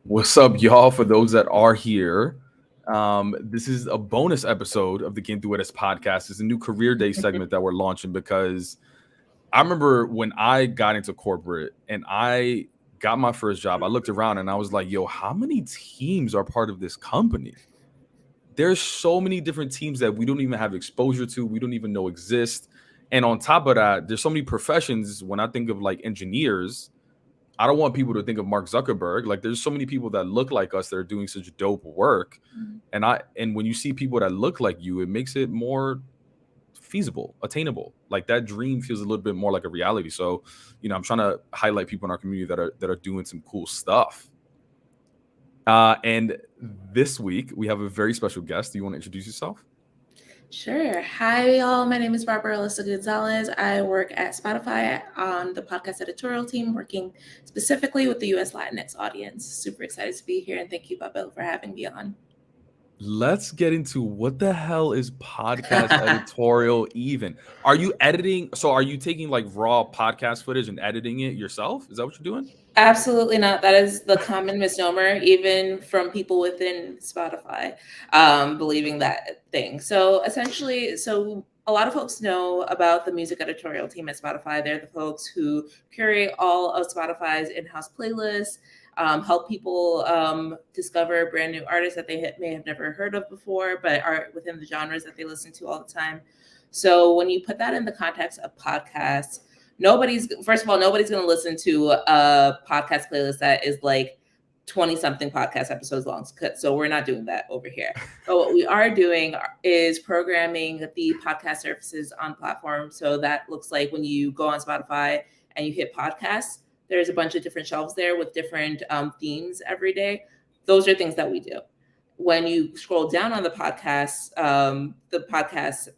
What's up, y'all? For those that are here, this is a bonus episode of the Game Through It podcast. It's a new career day segment that we're launching because I remember when I got into corporate and I got my first job, I looked around and I was like, yo, how many teams are part of this company? There's so many different teams that we don't even have exposure to, we don't even know exist. And on top of that, there's so many professions. When I think of like engineers, I don't want people to think of Mark Zuckerberg. Like there's so many people that look like us that are doing such dope work. And when you see people that look like you, it makes it more feasible, attainable. Like that dream feels a little bit more like a reality. So, I'm trying to highlight people in our community that are doing some cool stuff. And this week we have a very special guest. Do you want to introduce yourself? Sure. Hi, y'all. My name is Barbara Alyssa Gonzalez. I work at Spotify on the Podcast Editorial team, working specifically with the U.S. Latinx audience. Super excited to be here, and thank you, Babel, for having me on. Let's get into what the hell is Podcast Editorial even? Are you editing? So are you taking like raw podcast footage and editing it yourself? Is that what you're doing? Absolutely not. That is the common misnomer, even from people within Spotify, believing that thing. So essentially, a lot of folks know about the music editorial team at Spotify. They're the folks who curate all of Spotify's in-house playlists, help people discover brand new artists that they may have never heard of before, but are within the genres that they listen to all the time. So when you put that in the context of podcasts, nobody's going to listen to a podcast playlist that is like 20 something podcast episodes long. So we're not doing that over here. But what we are doing is programming the podcast services on platforms. So that looks like when you go on Spotify and you hit podcasts, there's a bunch of different shelves there with different themes every day. Those are things that we do. When you scroll down on the podcast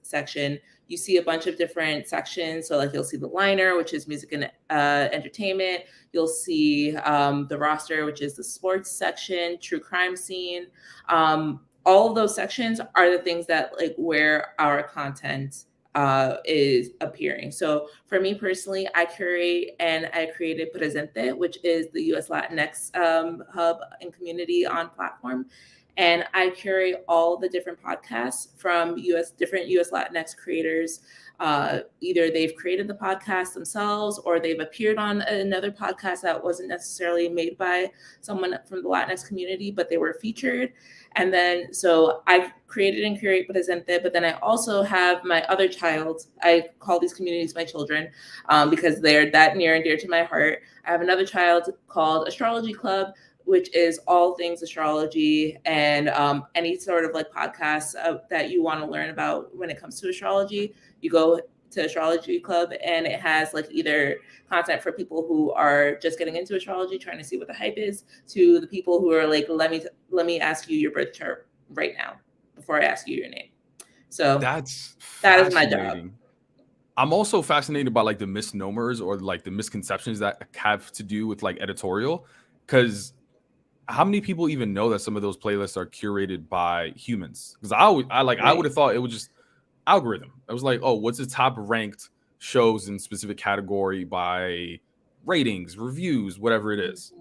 section, you see a bunch of different sections. So like you'll see the liner, which is music and entertainment. You'll see the roster, which is the sports section, true crime scene. All of those sections are the things that like where our content is appearing. So for me personally, I curate and I created PRESENTE, which is the U.S. Latinx hub and community on platform. And I curate all the different podcasts from different U.S. Latinx creators. Either they've created the podcast themselves or they've appeared on another podcast that wasn't necessarily made by someone from the Latinx community, but they were featured. And then, so I created and curate PRESENTE, but then I also have my other child. I call these communities my children because they're that near and dear to my heart. I have another child called Astrology Club, which is all things astrology and any sort of like podcasts that you want to learn about when it comes to astrology. You go to Astrology Club and it has like either content for people who are just getting into astrology, trying to see what the hype is, to the people who are like, let me ask you your birth chart right now before I ask you your name. So that is my job. I'm also fascinated by like the misnomers or like the misconceptions that have to do with like editorial, because how many people even know that some of those playlists are curated by humans? Because I would have thought it was just algorithm. I was like, oh, what's the top ranked shows in specific category by ratings, reviews, whatever it is.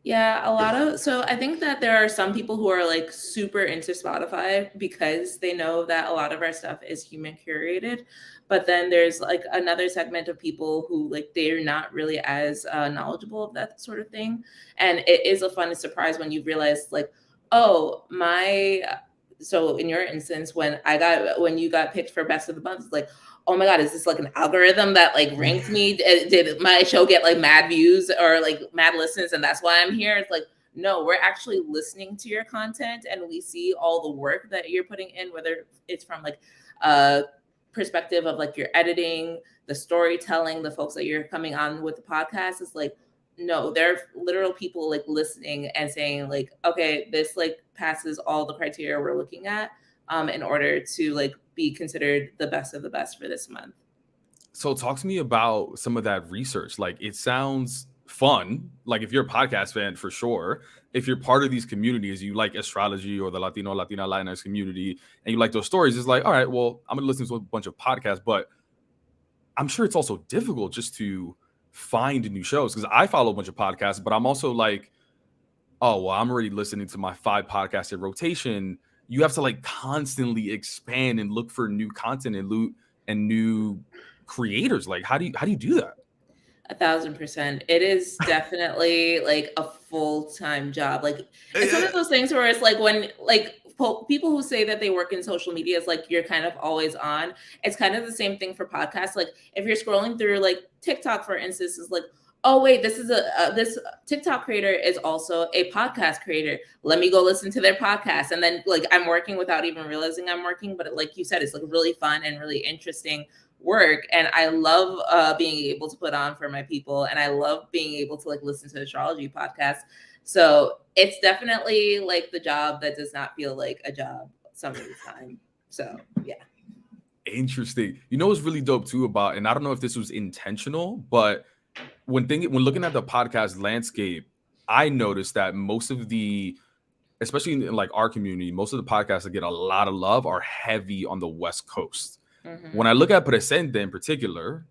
Yeah, so I think that there are some people who are like super into Spotify because they know that a lot of our stuff is human curated. But then there's like another segment of people who like they're not really as knowledgeable of that sort of thing. And it is a fun surprise when you realize like, oh, so in your instance, when you got picked for best of the month, it's like, oh my God, is this like an algorithm that like ranked me? Did my show get like mad views or like mad listens and that's why I'm here? It's like, no, we're actually listening to your content and we see all the work that you're putting in, whether it's from like a perspective of like your editing, the storytelling, the folks that you're coming on with the podcast. Is like, no, there are literal people like listening and saying like, okay, this like passes all the criteria we're looking at in order to like be considered the best of the best for this month. So talk to me about some of that research. Like it sounds fun. Like if you're a podcast fan, for sure. If you're part of these communities, you like astrology or the Latina Latinx community, and you like those stories, it's like, all right, well, I'm going to listen to a bunch of podcasts, but I'm sure it's also difficult just to find new shows because I follow a bunch of podcasts, but I'm also like, oh, well, I'm already listening to my 5 podcasts in rotation. You have to like constantly expand and look for new content and new creators. Like, how do you do that? 1,000%. It is definitely like a full-time job. Like, it's one of those things where it's like when like people who say that they work in social media is like you're kind of always on. It's kind of the same thing for podcasts. Like if you're scrolling through like TikTok, for instance, is like, oh wait, this is this TikTok creator is also a podcast creator. Let me go listen to their podcast, and then like I'm working without even realizing I'm working. But like you said, it's like really fun and really interesting work, and I love being able to put on for my people, and I love being able to like listen to astrology podcasts. So it's definitely like the job that does not feel like a job some of the time. So yeah. Interesting. You know what's really dope too about, and I don't know if this was intentional, but when looking at the podcast landscape, I noticed that most of the, especially in like our community, most of the podcasts that get a lot of love are heavy on the West Coast. When I look at PRESENTE in particular,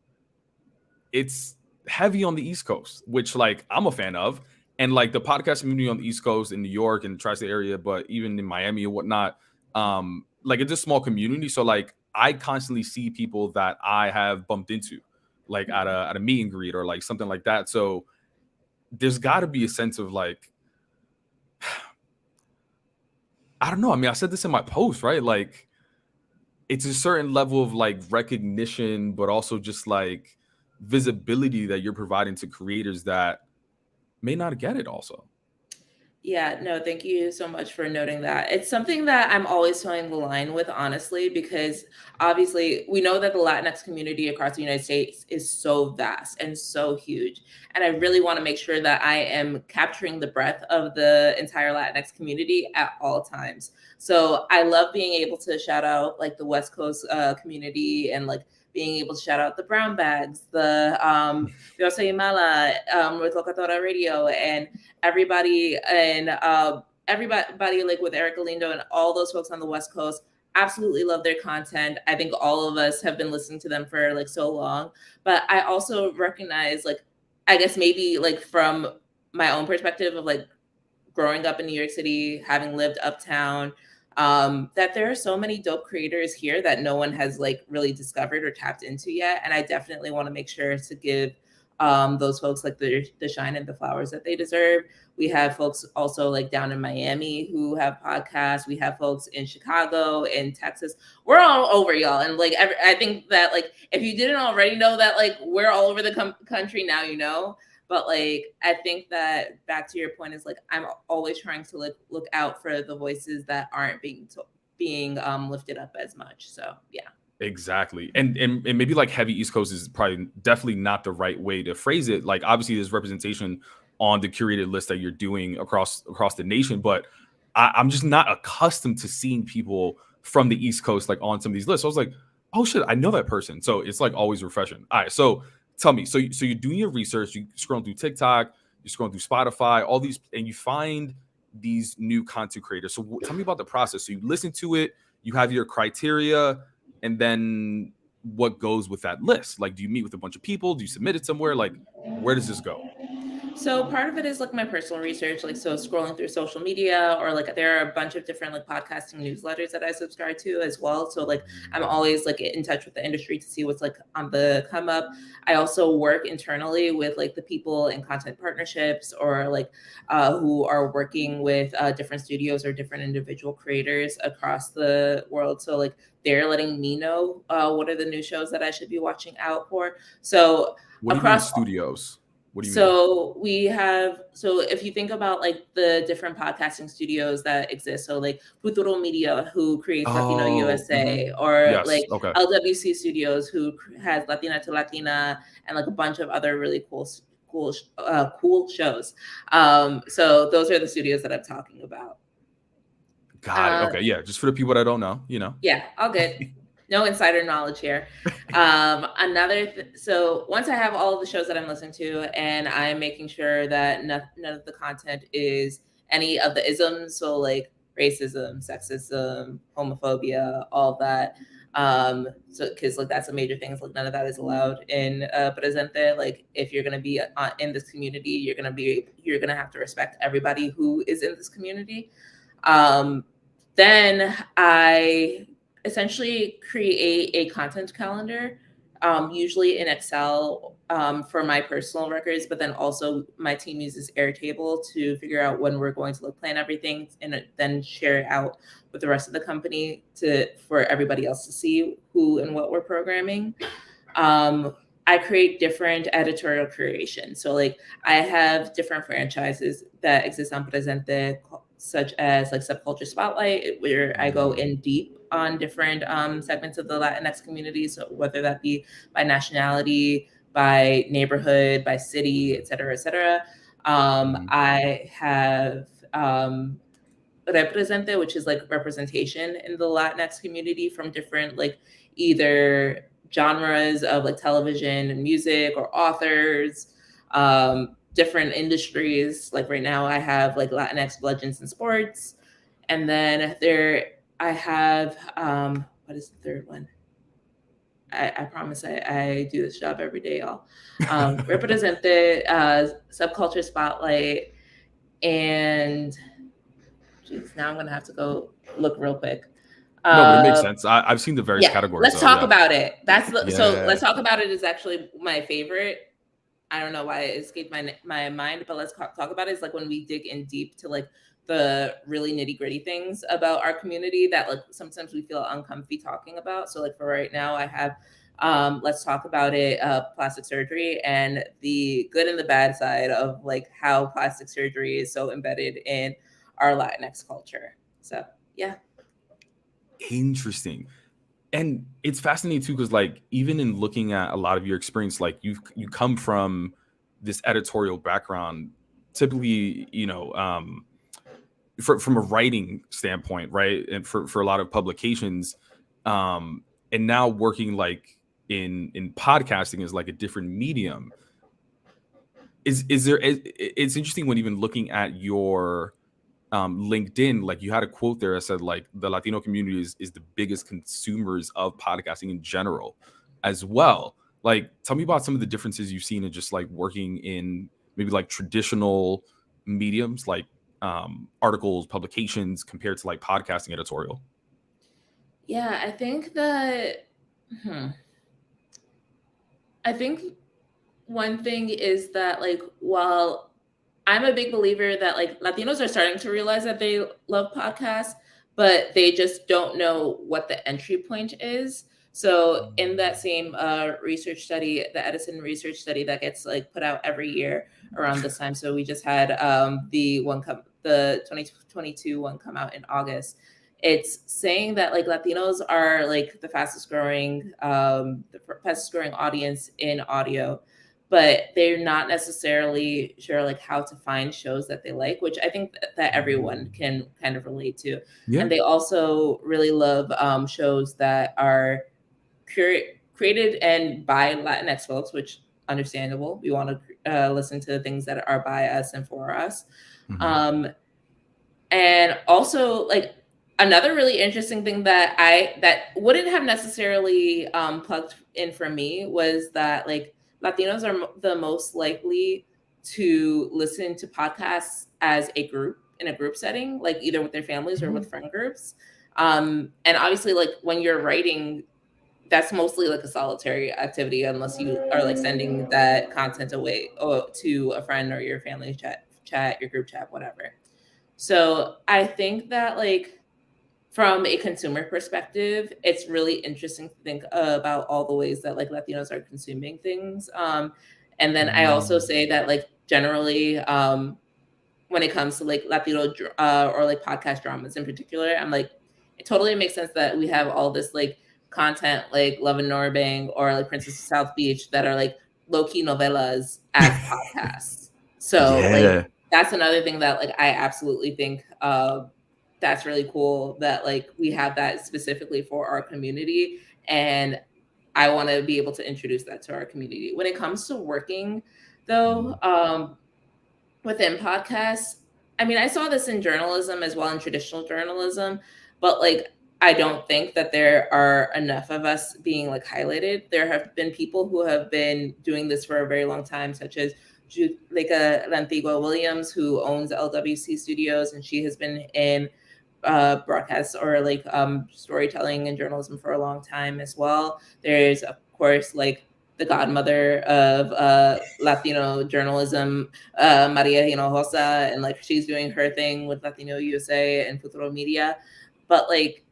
it's heavy on the East Coast, which like I'm a fan of. And like the podcast community on the East Coast in New York and the tri-state area, but even in Miami and whatnot, like it's a small community. So like I constantly see people that I have bumped into, like at a meet and greet or like something like that. So there's got to be a sense of like, I don't know. I mean, I said this in my post, right? Like, it's a certain level of like recognition, but also just like visibility that you're providing to creators that may not get it also. Yeah, no, thank you so much for noting that. It's something that I'm always towing the line with, honestly, because obviously we know that the Latinx community across the United States is so vast and so huge. And I really want to make sure that I am capturing the breadth of the entire Latinx community at all times. So I love being able to shout out like the West Coast community, and like being able to shout out the Brown Bags, the Yo Soy Mala, with Locatora Radio, and everybody, and everybody like with Erica Lindo and all those folks on the West Coast. Absolutely love their content. I think all of us have been listening to them for like so long. But I also recognize, like, I guess maybe like from my own perspective of like growing up in New York City, having lived uptown, that there are so many dope creators here that no one has like really discovered or tapped into yet. And I definitely want to make sure to give those folks like the shine and the flowers that they deserve. We have folks also like down in Miami who have podcasts. We have folks in Chicago, in Texas. We're all over, y'all. And like, I think that like, if you didn't already know that, like we're all over the country now, you know. But like, I think that back to your point is like, I'm always trying to like look out for the voices that aren't being lifted up as much. So yeah. Exactly. And maybe like heavy East Coast is probably definitely not the right way to phrase it. Like obviously there's representation on the curated list that you're doing across the nation, but I'm just not accustomed to seeing people from the East Coast like on some of these lists. So I was like, oh shit, I know that person. So it's like always refreshing. All right, so tell me, so you're doing your research, you scrolling through TikTok, you're scrolling through Spotify, all these, and you find these new content creators. So tell me about the process. So you listen to it, you have your criteria, and then what goes with that list? Like, do you meet with a bunch of people? Do you submit it somewhere? Like, where does this go? So part of it is like my personal research, like so scrolling through social media, or like there are a bunch of different like podcasting newsletters that I subscribe to as well. So like I'm always like in touch with the industry to see what's like on the come up. I also work internally with like the people in content partnerships, or like who are working with different studios or different individual creators across the world. So like they're letting me know what are the new shows that I should be watching out for. So what do you mean studios? What do you mean? We have, so if you think about like the different podcasting studios that exist, so like Futuro Media, who creates Latino USA, or like LWC Studios, who has Latina to Latina, and like a bunch of other really cool shows. So those are the studios that I'm talking about. Got it. Okay, yeah, just for the people that don't know, you know. Yeah, all good. No insider knowledge here. So once I have all of the shows that I'm listening to, and I'm making sure that none of the content is any of the isms, so like racism, sexism, homophobia, all that, So because like that's a major thing. Like none of that is allowed in Presente. Like if you're gonna be in this community, you're gonna have to respect everybody who is in this community. Then I essentially create a content calendar, usually in Excel, for my personal records, but then also my team uses Airtable to figure out when we're going to like plan everything and then share it out with the rest of the company for everybody else to see who and what we're programming. I create different editorial curation. So like I have different franchises that exist on Presente, such as like Subculture Spotlight, where I go in deep on different segments of the Latinx community. So whether that be by nationality, by neighborhood, by city, et cetera, et cetera. I have Represente, which is like representation in the Latinx community from different like either genres of like television and music or authors, different industries. Like right now I have like Latinx legends in sports. And then I have, what is the third one? I promise I do this job every day, y'all. Represente, Subculture Spotlight, and geez, now I'm going to have to go look real quick. No, but it makes sense. I've seen the various categories. Let's talk about it. So let's talk about it is actually my favorite. I don't know why it escaped my mind, but let's talk about it. It's like when we dig in deep to like the really nitty gritty things about our community that like sometimes we feel uncomfy talking about. So like for right now, I have let's talk about it, plastic surgery and the good and the bad side of like how plastic surgery is so embedded in our Latinx culture. So yeah. Interesting. And it's fascinating too, because like even in looking at a lot of your experience, like you come from this editorial background, typically, you know, from a writing standpoint, right? And for a lot of publications, and now working like in podcasting is like a different medium. Is there? It's interesting when even looking at your LinkedIn, like you had a quote there that said like the Latino community is the biggest consumers of podcasting in general as well. Like tell me about some of the differences you've seen in just like working in maybe like traditional mediums like articles, publications compared to like podcasting editorial. Yeah, I think that I think one thing is that like while I'm a big believer that like Latinos are starting to realize that they love podcasts, but they just don't know what the entry point is. So in that same research study, the Edison research study that gets like put out every year around this time. So we just had the 2022 one come out in August. It's saying that like Latinos are like the fastest growing audience in audio, but they're not necessarily sure like how to find shows that they like, which I think that everyone can kind of relate to. Yeah. And they also really love shows that are created and by Latinx folks, which understandable. We want to listen to things that are by us and for us. And also like another really interesting thing that wouldn't have necessarily plugged in for me was that like Latinos are the most likely to listen to podcasts as a group in a group setting, like either with their families or with friend groups. And obviously like when you're writing, that's mostly like a solitary activity unless you are like sending that content away to a friend or your family chat, your group chat, whatever. So I think that like from a consumer perspective, it's really interesting to think about all the ways that like Latinos are consuming things. And then I also say that like generally when it comes to like Latino or like podcast dramas in particular, I'm like, it totally makes sense that we have all this like content like Love and Norbang or like Princess of South Beach that are like low-key novellas as podcasts. So like that's another thing that like I absolutely think that's really cool that like we have that specifically for our community. And I want to be able to introduce that to our community. When it comes to working though, within podcasts, I mean, I saw this in journalism as well, in traditional journalism, but like I don't think that there are enough of us being like highlighted. There have been people who have been doing this for a very long time, such as Lantigua Williams, who owns LWC Studios, and she has been in broadcast or like storytelling and journalism for a long time as well. There's of course like the godmother of Latino journalism, Maria Hinojosa, and like she's doing her thing with Latino USA and Futuro Media. But like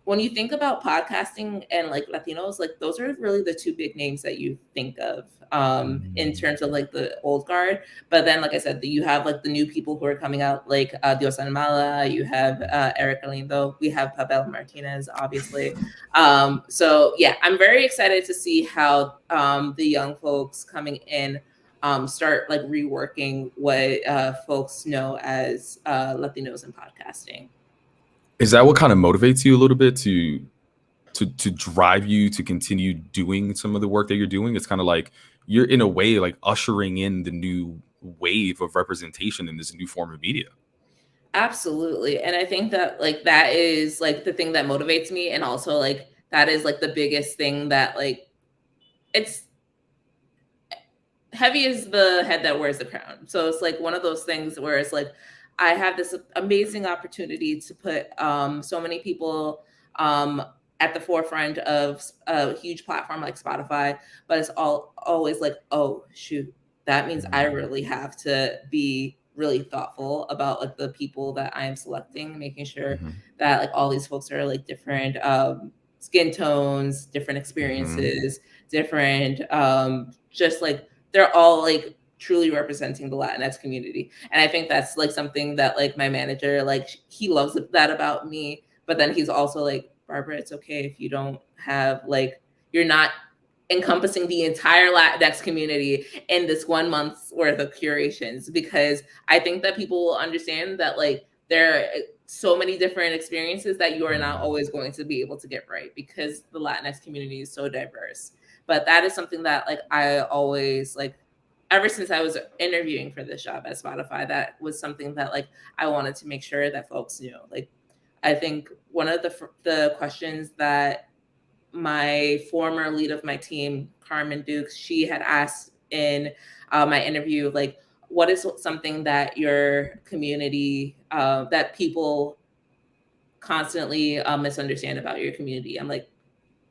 when you think about podcasting and like Latinos, like those are really the two big names that you think of in terms of like the old guard. But then, like I said, you have like the new people who are coming out, like Dios Almada, you have Erica Lindo, we have Pavel Martinez, obviously. So yeah, I'm very excited to see how the young folks coming in start like reworking what folks know as Latinos in podcasting. Is that what kind of motivates you a little bit to drive you to continue doing some of the work that you're doing? It's kind of like you're in a way like ushering in the new wave of representation in this new form of media. Absolutely. And I think that like that is like the thing that motivates me, and also like that is like the biggest thing that like it's heavy is the head that wears the crown. So it's like one of those things where it's like I have this amazing opportunity to put so many people at the forefront of a huge platform like Spotify, but it's always like, oh shoot, that means I really have to be really thoughtful about like the people that I am selecting, making sure that like all these folks are like different skin tones, different experiences, different just like they're all like truly representing the Latinx community. And I think that's like something that like my manager, like he loves that about me, but then he's also like, Barbara, it's okay if you don't have like, you're not encompassing the entire Latinx community in this 1 month's worth of curations, because I think that people will understand that like there are so many different experiences that you are not always going to be able to get right because the Latinx community is so diverse. But that is something that like I always like, ever since I was interviewing for this job at Spotify, that was something that like I wanted to make sure that folks knew. Like, I think one of the questions that my former lead of my team, Carmen Dukes, she had asked in my interview, like, what is something that your community, that people constantly misunderstand about your community? I'm like,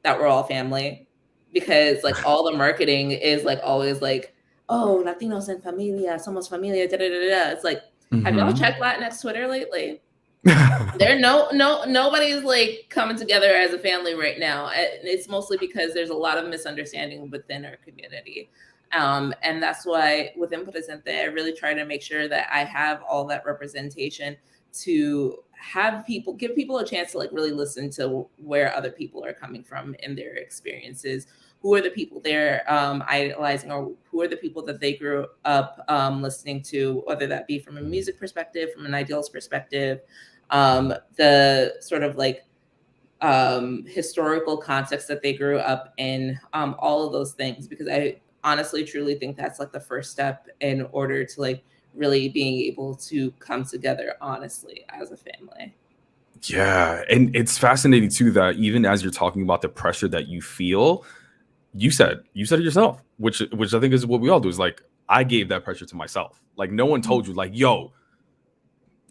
that we're all family, because like all the marketing is like always like, oh, Latinos en familia, somos familia, da da da da. It's like, have y'all checked Latinx Twitter lately? Nobody's like coming together as a family right now. It's mostly because there's a lot of misunderstanding within our community. And that's why within PRESENTE, I really try to make sure that I have all that representation to have people, give people a chance to like really listen to where other people are coming from in their experiences. Who are the people they're idolizing, or who are the people that they grew up listening to, whether that be from a music perspective, from an ideals perspective, the sort of like historical context that they grew up in, all of those things, because I honestly truly think that's like the first step in order to like really being able to come together honestly as a family. Yeah. And it's fascinating too that even as you're talking about the pressure that you feel, you said it yourself, which I think is what we all do, is like, I gave that pressure to myself. Like no one told you like, yo,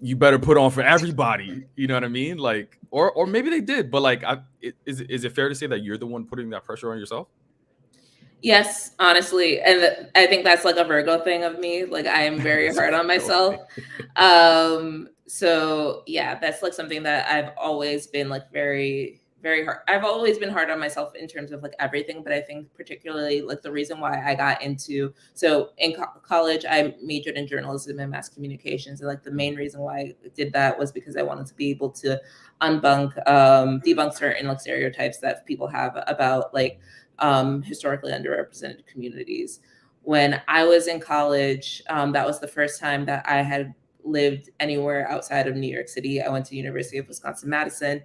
you better put on for everybody. You know what I mean? Like, or maybe they did, but like, is it fair to say that you're the one putting that pressure on yourself? Yes, honestly. And I think that's like a Virgo thing of me. Like I am very hard on myself. So yeah, that's like something that I've always been like very, very hard. I've always been hard on myself in terms of like everything, but I think particularly like the reason why I got into, so in college, I majored in journalism and mass communications. And like the main reason why I did that was because I wanted to be able to debunk certain like stereotypes that people have about like historically underrepresented communities. When I was in college, that was the first time that I had lived anywhere outside of New York City. I went to University of Wisconsin-Madison,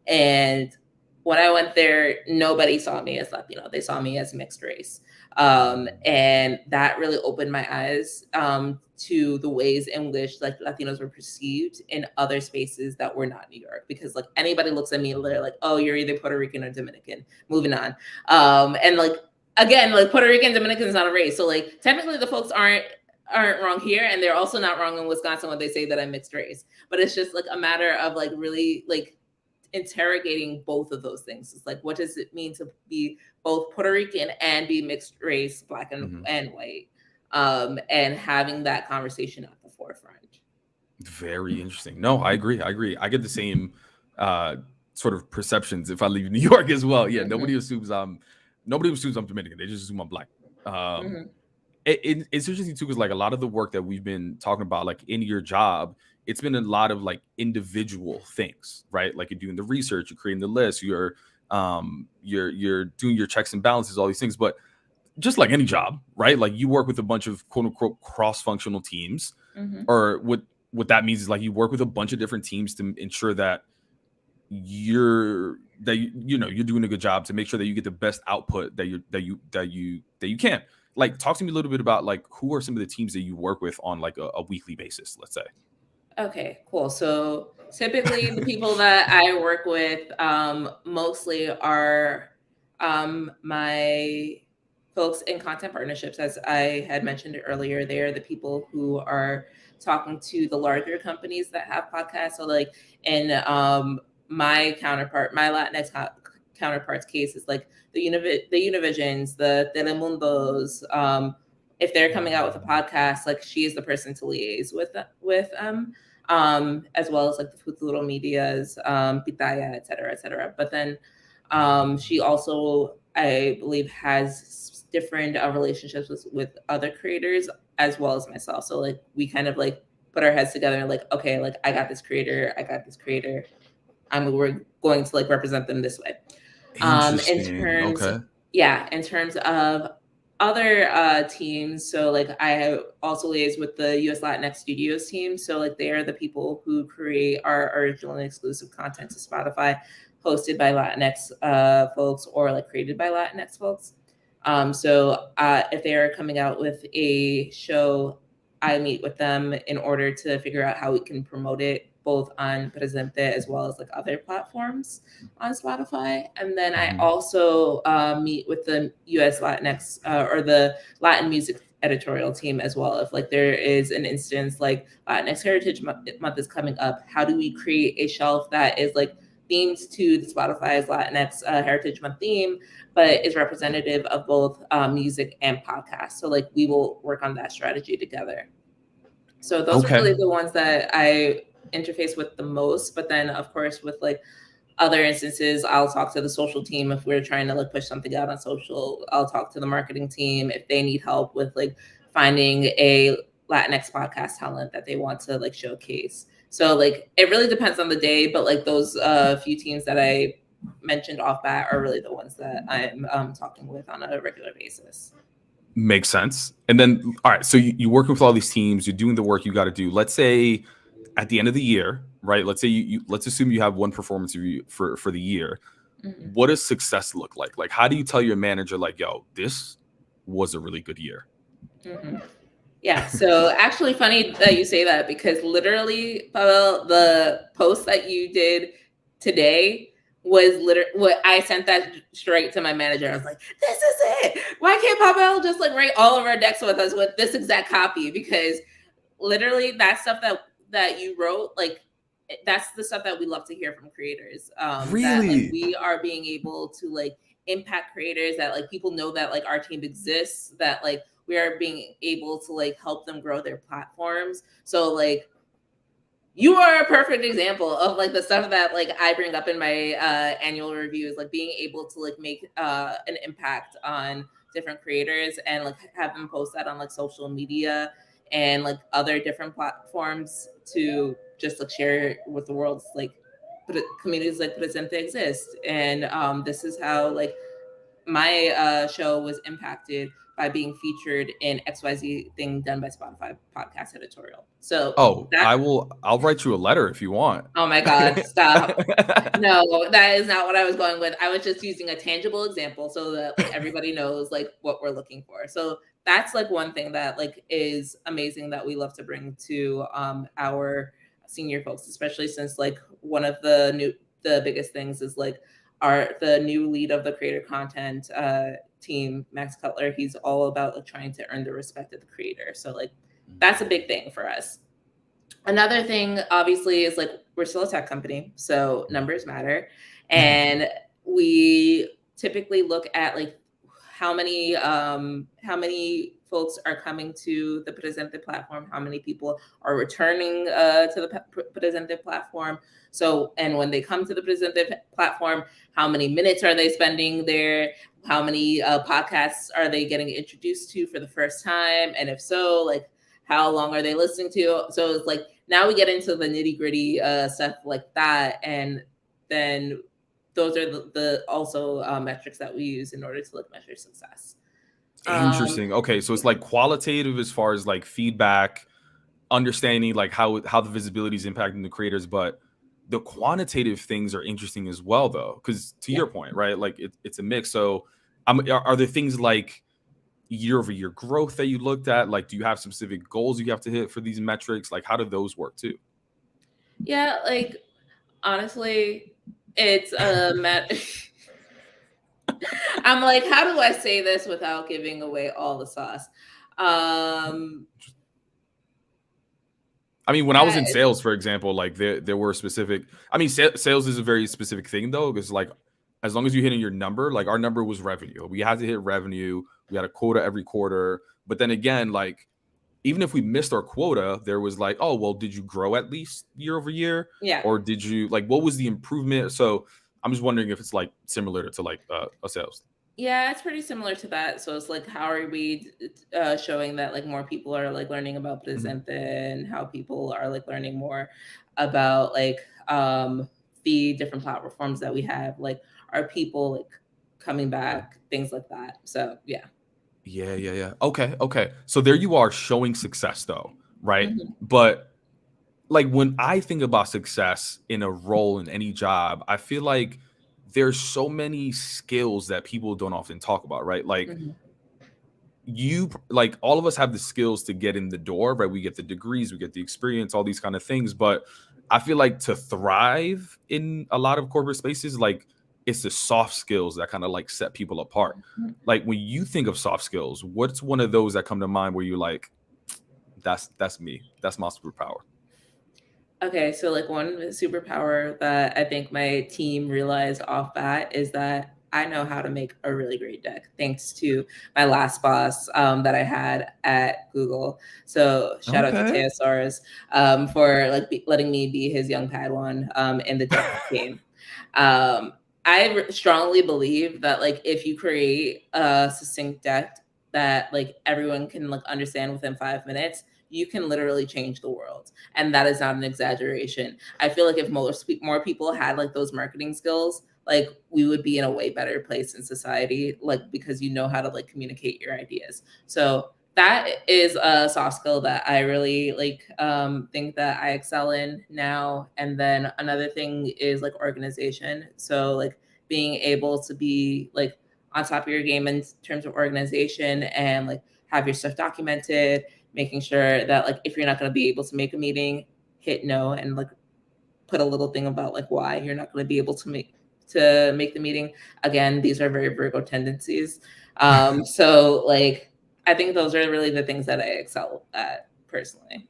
and when I went there, nobody saw me as Latino. They saw me as mixed race. And that really opened my eyes to the ways in which like Latinos were perceived in other spaces that were not New York, because like anybody looks at me and they're like, oh, you're either Puerto Rican or Dominican, moving on. And like, again, like Puerto Rican, Dominican is not a race. So like technically the folks aren't wrong here, and they're also not wrong in Wisconsin when they say that I'm mixed race. But it's just like a matter of like really like interrogating both of those things. It's like, what does it mean to be both Puerto Rican and be mixed race, Black and white, and having that conversation at the forefront. Very interesting. No, I agree. I get the same sort of perceptions if I leave New York as well. Yeah, nobody assumes I'm Dominican. They just assume I'm Black. It's interesting too, because like a lot of the work that we've been talking about, like in your job, it's been a lot of like individual things, right? Like you're doing the research, you're creating the list, you're doing your checks and balances, all these things. But just like any job, right? Like you work with a bunch of quote unquote cross-functional teams, or what that means is like you work with a bunch of different teams to ensure that you're doing a good job to make sure that you get the best output that you can. Like, talk to me a little bit about like who are some of the teams that you work with on like a weekly basis, let's say. Okay, cool. So typically the people that I work with mostly are my folks in content partnerships. As I had mentioned earlier, they are the people who are talking to the larger companies that have podcasts. So like in my Latinx counterpart's case is like the Univisions, the Telemundos. If they're coming out with a podcast, like she is the person to liaise with as well as like the Futuro Medias, Pitaya, et cetera. But then she also, I believe, has different relationships with other creators as well as myself. So like we kind of like put our heads together and like, okay, like I got this creator. We're going to like represent them this way. In terms of other teams, so like I have also liaised with the US Latinx Studios team. So like they are the people who create our original and exclusive content to Spotify, hosted by Latinx folks or like created by Latinx folks. So if they are coming out with a show, I meet with them in order to figure out how we can promote it both on PRESENTE as well as like other platforms on Spotify. And then I also meet with the US Latinx or the Latin Music Editorial team as well. If like there is an instance like Latinx Heritage Month is coming up, how do we create a shelf that is like themed to the Spotify's Latinx Heritage Month theme, but is representative of both music and podcasts? So like we will work on that strategy together. So those are really the ones that I interface with the most. But then of course with like other instances, I'll talk to the social team if we're trying to like push something out on social. I'll talk to the marketing team if they need help with like finding a Latinx podcast talent that they want to like showcase. So like it really depends on the day, but like those few teams that I mentioned off bat are really the ones that I'm talking with on a regular basis. Makes sense. And then, all right, so you work with all these teams, you're doing the work you got to do. Let's say at the end of the year, right? Let's say let's assume you have one performance review for the year. What does success look like? Like, how do you tell your manager, like, yo, this was a really good year? Yeah. So actually funny that you say that, because literally, Pavel, the post that you did today was what I sent that straight to my manager. I was like, this is it. Why can't Pavel just like write all of our decks with us with this exact copy? Because literally that stuff that you wrote, like that's the stuff that we love to hear from creators. Really? That like we are being able to like impact creators, that like people know that like our team exists, that like we are being able to like help them grow their platforms. So like you are a perfect example of like the stuff that like I bring up in my annual reviews, like being able to like make an impact on different creators and like have them post that on like social media and like other different platforms to just like share with the world, like communities like PRESENTE exist. And this is how like my show was impacted by being featured in XYZ thing done by Spotify Podcast Editorial. So I'll write you a letter if you want. Oh my God, stop. No, that is not what I was going with. I was just using a tangible example so that like everybody knows like what we're looking for. So that's like one thing that like is amazing that we love to bring to our senior folks, especially since like one of the biggest things is like the new lead of the creator content team, Max Cutler. He's all about like trying to earn the respect of the creator. So like that's a big thing for us. Another thing, obviously, is like we're still a tech company, so numbers matter, and we typically look at like how many folks are coming to the PRESENTE platform, how many people are returning to the PRESENTE platform. So, and when they come to the PRESENTE platform, how many minutes are they spending there? How many podcasts are they getting introduced to for the first time? And if so, like how long are they listening to? So it's like now we get into the nitty gritty stuff like that, and then those are the also metrics that we use in order to like measure success. Interesting. Okay, so it's like qualitative as far as like feedback, understanding like how the visibility is impacting the creators, but the quantitative things are interesting as well, though, because to your point, right? Like it's a mix. So, are there things like year-over-year growth that you looked at? Like, do you have specific goals you have to hit for these metrics? Like, how do those work too? Yeah, like honestly, it's a I'm like, how do I say this without giving away all the sauce? I mean, when I was in sales, for example, like there were specific. I mean, sales is a very specific thing though, because like as long as you're hitting your number, like our number was revenue. We had to hit revenue. We had a quota every quarter. But then again, like even if we missed our quota, there was like, oh, well, did you grow at least year over year? Yeah. Or did you like what was the improvement? So I'm just wondering if it's like similar to like a sales. Yeah, it's pretty similar to that. So it's like, how are we showing that like more people are like learning about PRESENTE and how people are like learning more about like the different platforms that we have? Like, are people like coming back? Things like that. So yeah. Yeah. Okay. So there you are showing success though, right? But like when I think about success in a role in any job, I feel like there's so many skills that people don't often talk about, right? Like you, like all of us have the skills to get in the door, right? We get the degrees, we get the experience, all these kind of things. But I feel like to thrive in a lot of corporate spaces, like it's the soft skills that kind of like set people apart. Like when you think of soft skills, what's one of those that come to mind where you're like, that's me, that's my superpower? Okay, so like one superpower that I think my team realized off bat is that I know how to make a really great deck, thanks to my last boss that I had at Google. So shout out to Teosaurus for like letting me be his young Padawan in the deck game. I strongly believe that like if you create a succinct deck that like everyone can like understand within 5 minutes, you can literally change the world. And that is not an exaggeration. I feel like if more people had like those marketing skills, like we would be in a way better place in society, like because you know how to like communicate your ideas. So that is a soft skill that I really like think that I excel in now. And then another thing is like organization. So like being able to be like on top of your game in terms of organization and like have your stuff documented, making sure that like if you're not going to be able to make a meeting, hit no and like put a little thing about like why you're not going to be able to make the meeting. Again, these are very Virgo tendencies. So like I think those are really the things that I excel at personally.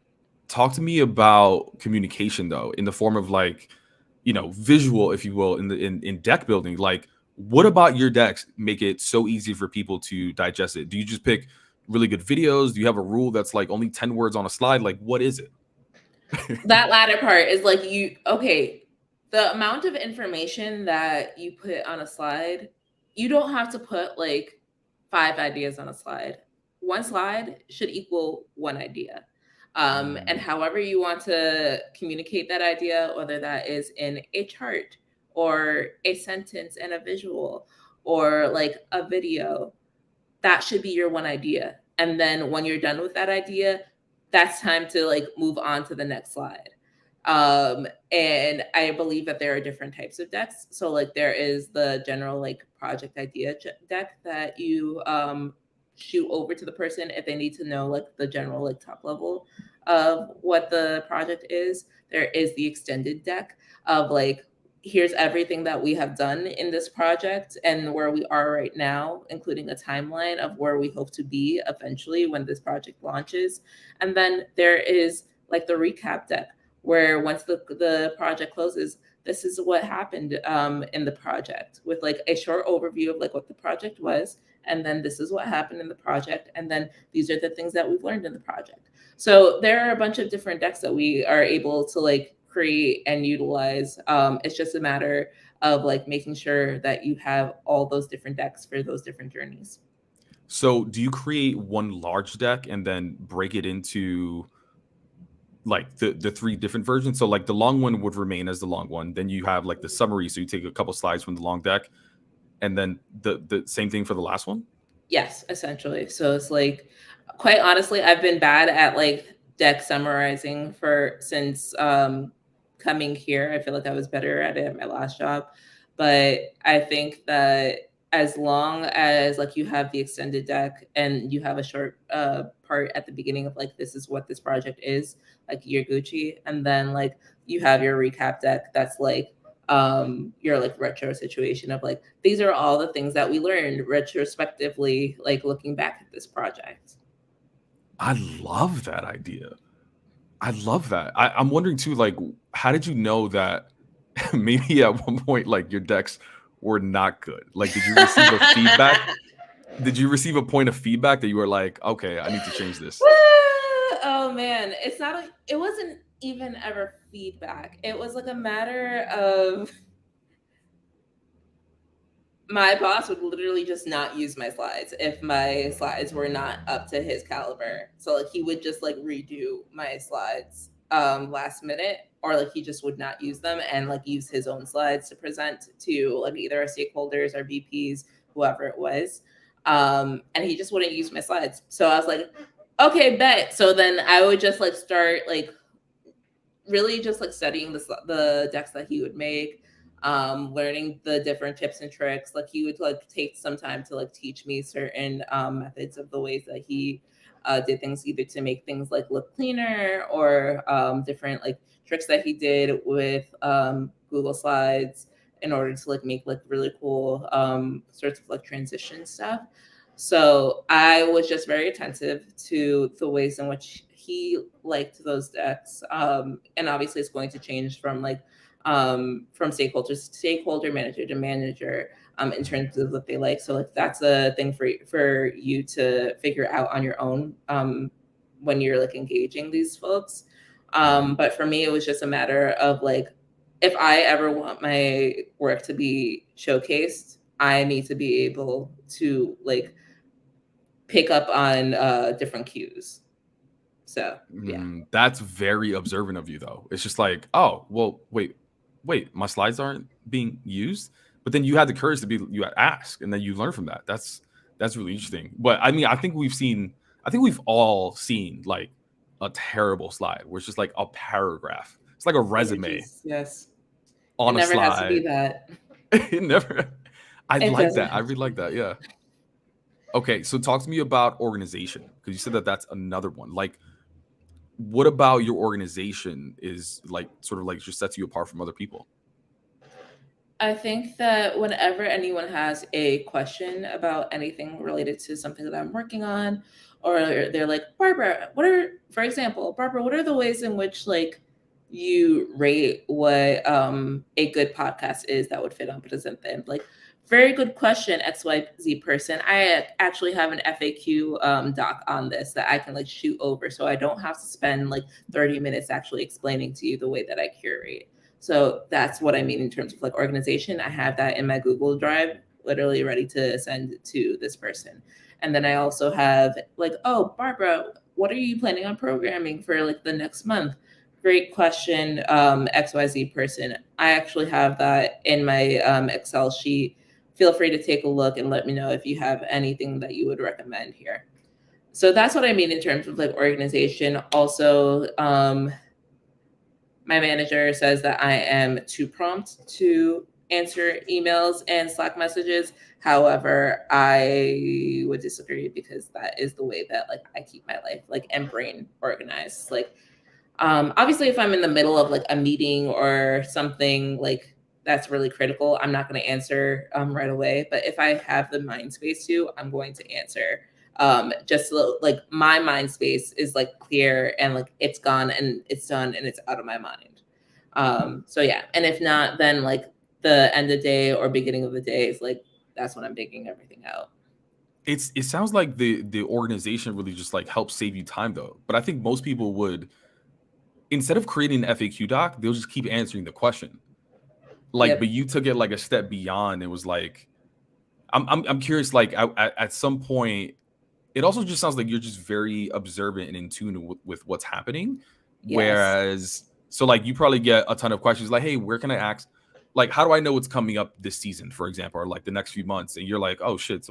Talk to me about communication though, in the form of like, you know, visual, if you will, in deck building. Like, what about your decks make it so easy for people to digest it? Do you just pick really good videos? Do you have a rule that's like only 10 words on a slide? Like, what is it? That latter part is like the amount of information that you put on a slide, you don't have to put like 5 ideas on a slide. One slide should equal one idea. And however you want to communicate that idea, whether that is in a chart or a sentence and a visual or like a video, that should be your one idea. And then when you're done with that idea, that's time to like move on to the next slide. And I believe that there are different types of decks. So like there is the general like project idea deck that you shoot over to the person if they need to know like the general like top level of what the project is. There is the extended deck of like, here's everything that we have done in this project and where we are right now, including a timeline of where we hope to be eventually when this project launches. And then there is like the recap deck, where once the project closes, this is what happened in the project, with like a short overview of like what the project was, and then this is what happened in the project, and then these are the things that we've learned in the project. So there are a bunch of different decks that we are able to like create and utilize. It's just a matter of like making sure that you have all those different decks for those different journeys. So do you create one large deck and then break it into like the three different versions? So like the long one would remain as the long one. Then you have like the summary. So you take a couple slides from the long deck, and then the same thing for the last one? Yes, essentially. So it's like, quite honestly, I've been bad at like deck summarizing since coming here. I feel like I was better at it at my last job. But I think that as long as like you have the extended deck and you have a short part at the beginning of like, this is what this project is, like you're Gucci. And then like you have your recap deck that's like your like retro situation of like, these are all the things that we learned retrospectively, like looking back at this project. I love that idea. I love that. I'm wondering too, like, how did you know that maybe at one point, like your decks were not good? Like, did you receive a feedback? Did you receive a point of feedback that you were like, okay, I need to change this? Oh man, it wasn't even ever feedback. It was like a matter of my boss would literally just not use my slides if my slides were not up to his caliber. So like he would just like redo my slides last minute, or like he just would not use them and like use his own slides to present to like either our stakeholders or VPs, whoever it was. And he just wouldn't use my slides. So I was like, okay, bet. So then I would just like start like really just like studying the decks that he would make, learning the different tips and tricks. Like he would like take some time to like teach me certain methods of the ways that he did things, either to make things like look cleaner or different like tricks that he did with Google Slides in order to like make like really cool sorts of like transition stuff. So I was just very attentive to the ways in which he liked those decks. And obviously it's going to change from like from stakeholder, manager to manager, in terms of what they like. So like that's a thing for you to figure out on your own when you're like engaging these folks. But for me, it was just a matter of like, if I ever want my work to be showcased, I need to be able to like pick up on different cues. So yeah. That's very observant of you, though. It's just like, oh, well, wait, my slides aren't being used. But then you had the courage to you ask, and then you learn from that. That's really interesting. But I mean, I think we've all seen like a terrible slide where it's just like a paragraph. It's like a resume. Yes. On a slide. It never has to be that. It never. I like that. I really like that. Yeah. Okay, so talk to me about organization, because you said that that's another one. Like, what about your organization is like sort of like just sets you apart from other people? I think that whenever anyone has a question about anything related to something that I'm working on, or they're like, Barbara, for example, what are the ways in which like you rate what a good podcast is that would fit on PRESENTE? Like, very good question, XYZ person. I actually have an FAQ doc on this that I can like shoot over, so I don't have to spend like 30 minutes actually explaining to you the way that I curate. So that's what I mean in terms of like organization. I have that in my Google Drive, literally ready to send to this person. And then I also have like, oh, Barbara, what are you planning on programming for like the next month? Great question, XYZ person. I actually have that in my Excel sheet feel free to take a look and let me know if you have anything that you would recommend here. So that's what I mean in terms of like organization. Also, my manager says that I am too prompt to answer emails and Slack messages. However, I would disagree because that is the way that like I keep my life like and brain organized. Like, obviously, if I'm in the middle of like a meeting or something like that's really critical, I'm not going to answer right away. But if I have the mind space to, I'm going to answer. Just so, like my mind space is like clear and like it's gone and it's done and it's out of my mind. So yeah, and if not, then like the end of the day or beginning of the day is like that's when I'm digging everything out. It sounds like the organization really just like helps save you time though. But I think most people would, instead of creating an FAQ doc, they'll just keep answering the question. Like, Yep. but you took it like a step beyond. It was like, I'm curious. Like at some point, it also just sounds like you're just very observant and in tune with what's happening. Yes. Whereas, so like you probably get a ton of questions like, hey, where can I ask? Like, how do I know what's coming up this season, for example, or like the next few months? And you're like, oh shit, it's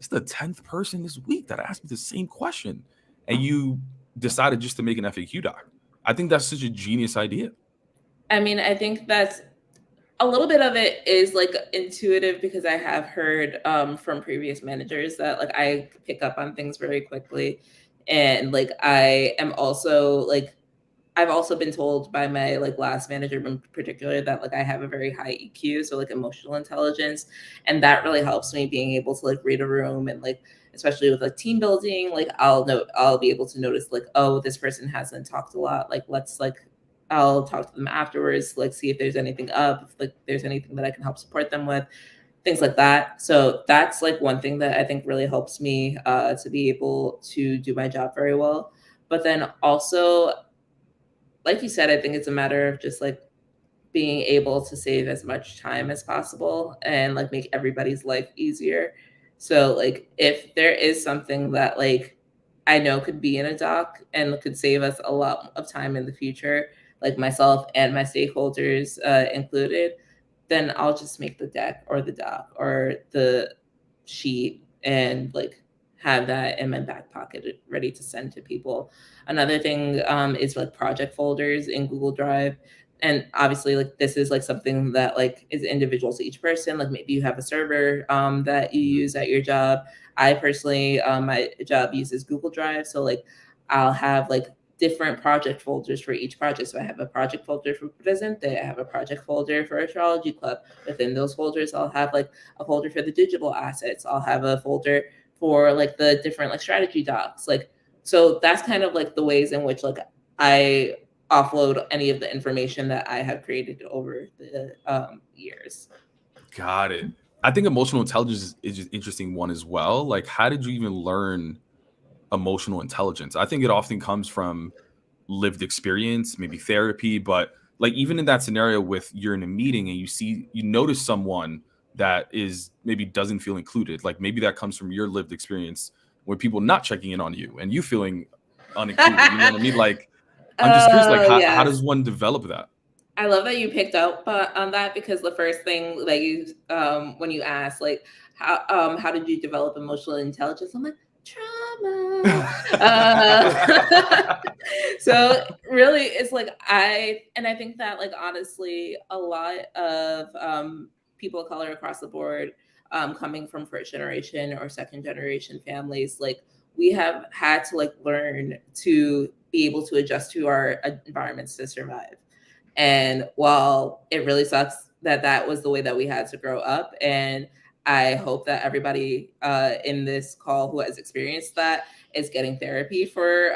the 10th person this week that asked me the same question. And you decided just to make an FAQ doc. I think that's such a genius idea. I mean, I think that's a little bit of it is like intuitive because I have heard from previous managers that like I pick up on things very quickly. And like I am also like I've also been told by my like last manager in particular that like I have a very high EQ, so like emotional intelligence, and that really helps me being able to like read a room and like especially with like team building, like I'll be able to notice like, oh, this person hasn't talked a lot, like let's like I'll talk to them afterwards, like see if there's anything up, if like there's anything that I can help support them with, things like that. So that's like one thing that I think really helps me to be able to do my job very well. But then also, like you said, I think it's a matter of just like being able to save as much time as possible and like make everybody's life easier. So like if there is something that like I know could be in a doc and could save us a lot of time in the future, like myself and my stakeholders included, then I'll just make the deck or the doc or the sheet and like have that in my back pocket ready to send to people. Another thing is like project folders in Google Drive. And obviously like this is like something that like is individual to each person. Like maybe you have a server that you use at your job. I personally, my job uses Google Drive. So like I'll have like different project folders for each project. So I have a project folder for PRESENTE. I have a project folder for Astrology Club. Within those folders, I'll have like a folder for the digital assets. I'll have a folder for like the different like strategy docs. Like, so that's kind of like the ways in which like I offload any of the information that I have created over the years. Got it. I think emotional intelligence is an interesting one as well. Like, how did you even learn emotional intelligence? I think it often comes from lived experience, maybe therapy, but like even in that scenario with you're in a meeting and you notice someone that is maybe doesn't feel included, like maybe that comes from your lived experience with people not checking in on you and you feeling unincluded. You know what I mean? Like, I'm just curious, like how Yes. does one develop that? I love that you picked up on that because the first thing that you when you asked like how did you develop emotional intelligence, I'm like trauma. So really it's like I think that like honestly a lot of people of color across the board coming from first generation or second generation families, like we have had to like learn to be able to adjust to our environments to survive. And while it really sucks that that was the way that we had to grow up, and I hope that everybody in this call who has experienced that is getting therapy for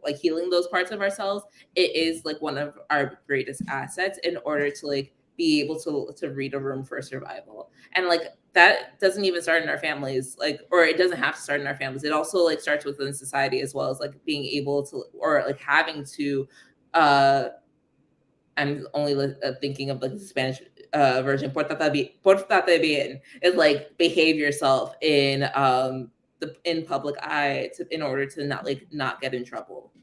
like healing those parts of ourselves. It is like one of our greatest assets in order to like be able to read a room for survival. And like that doesn't even start in our families, like, or it doesn't have to start in our families. It also like starts within society as well as like being able to or like having to I'm only thinking of like the Spanish version. Portate bien is like behave yourself in in public eye in order to not get in trouble.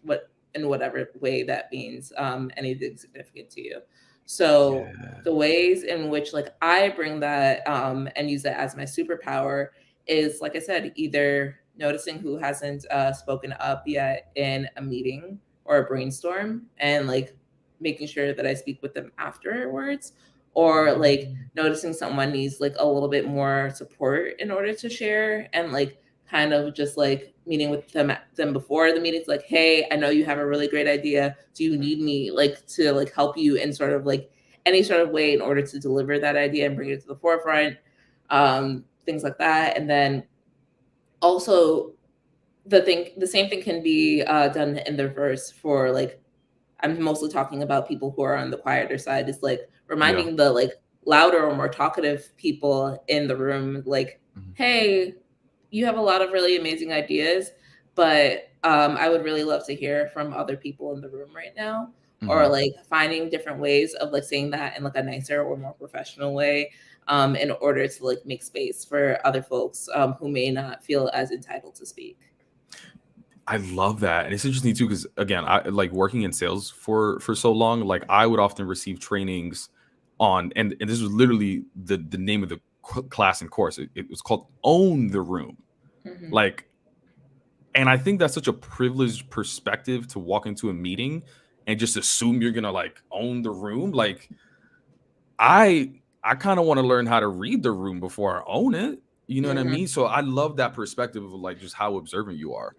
In whatever way that means anything significant to you. So Yeah. the ways in which like I bring that and use that as my superpower is, like I said, either noticing who hasn't spoken up yet in a meeting or a brainstorm and like making sure that I speak with them afterwards, or like noticing someone needs like a little bit more support in order to share, and like kind of just like meeting with them before the meeting's like, hey, I know you have a really great idea. Do you need me like to like help you in sort of like any sort of way in order to deliver that idea and bring it to the forefront? Things like that. And then also the same thing can be done in the reverse for like, I'm mostly talking about people who are on the quieter side, is like Yeah. reminding the like louder or more talkative people in the room, like, Mhm. hey, you have a lot of really amazing ideas, but I would really love to hear from other people in the room right now. Or Mhm. like finding different ways of like saying that in like a nicer or more professional way, in order to like make space for other folks who may not feel as entitled to speak. I love that, and it's interesting too because again, I like working in sales for so long. Like I would often receive trainings on, and this was literally the name of the class and course. It was called "Own the Room." Mhm. Like, and I think that's such a privileged perspective to walk into a meeting and just assume you're gonna like own the room. Like I kind of want to learn how to read the room before I own it. You know what I Mhm. mean? So I love that perspective of like just how observant you are.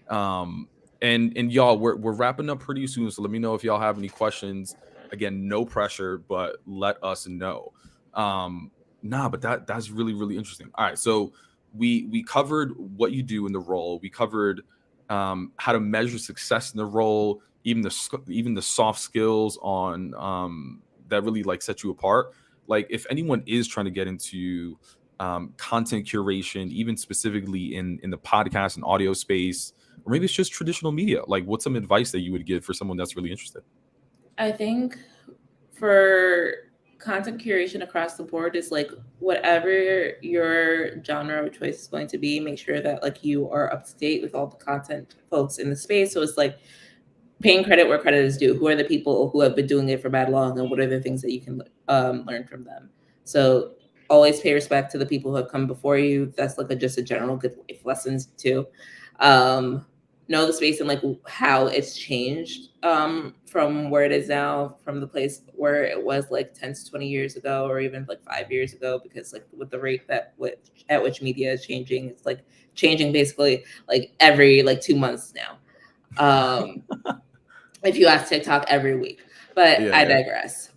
Um, and y'all, we're wrapping up pretty soon. So let me know if y'all have any questions. Again, no pressure, but let us know. Um, but that's really, really interesting. All right. So we covered what you do in the role. We covered how to measure success in the role, even the soft skills on that really like set you apart. Like if anyone is trying to get into content curation, even specifically in the podcast and audio space, or maybe it's just traditional media, like what's some advice that you would give for someone that's really interested? I think for content curation across the board is like whatever your genre of choice is going to be, make sure that like you are up to date with all the content folks in the space. So it's like paying credit where credit is due. Who are the people who have been doing it for bad long, and what are the things that you can learn from them? So always pay respect to the people who have come before you. That's like just a general good life lessons too. Um, know the space and like how it's changed from where it is now, from the place where it was like 10 to 20 years ago, or even like 5 years ago, because like with the rate at which media is changing, it's like changing basically like every like 2 months now. Um, if you ask TikTok every week. But Yeah, I yeah. digress.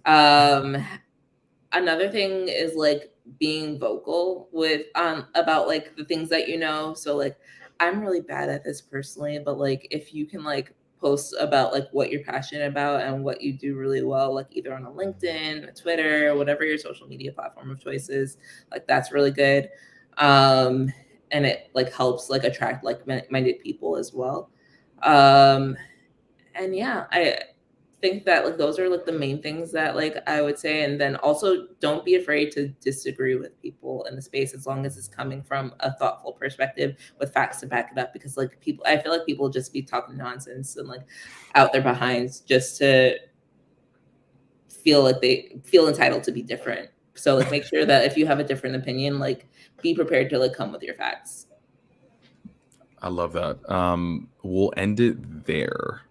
Another thing is like being vocal with about like the things that you know. So like I'm really bad at this personally, but like if you can like post about like what you're passionate about and what you do really well, like either on a LinkedIn, a Twitter, whatever your social media platform of choice is, like that's really good. Um, and it like helps like attract like minded people as well. Um, and yeah, I think that like those are like the main things that like I would say. And then also don't be afraid to disagree with people in the space, as long as it's coming from a thoughtful perspective with facts to back it up. Because like people, I feel like people just be talking nonsense and like out their behinds just to feel like they feel entitled to be different. So like make sure that if you have a different opinion, like be prepared to like come with your facts. I love that. We'll end it there.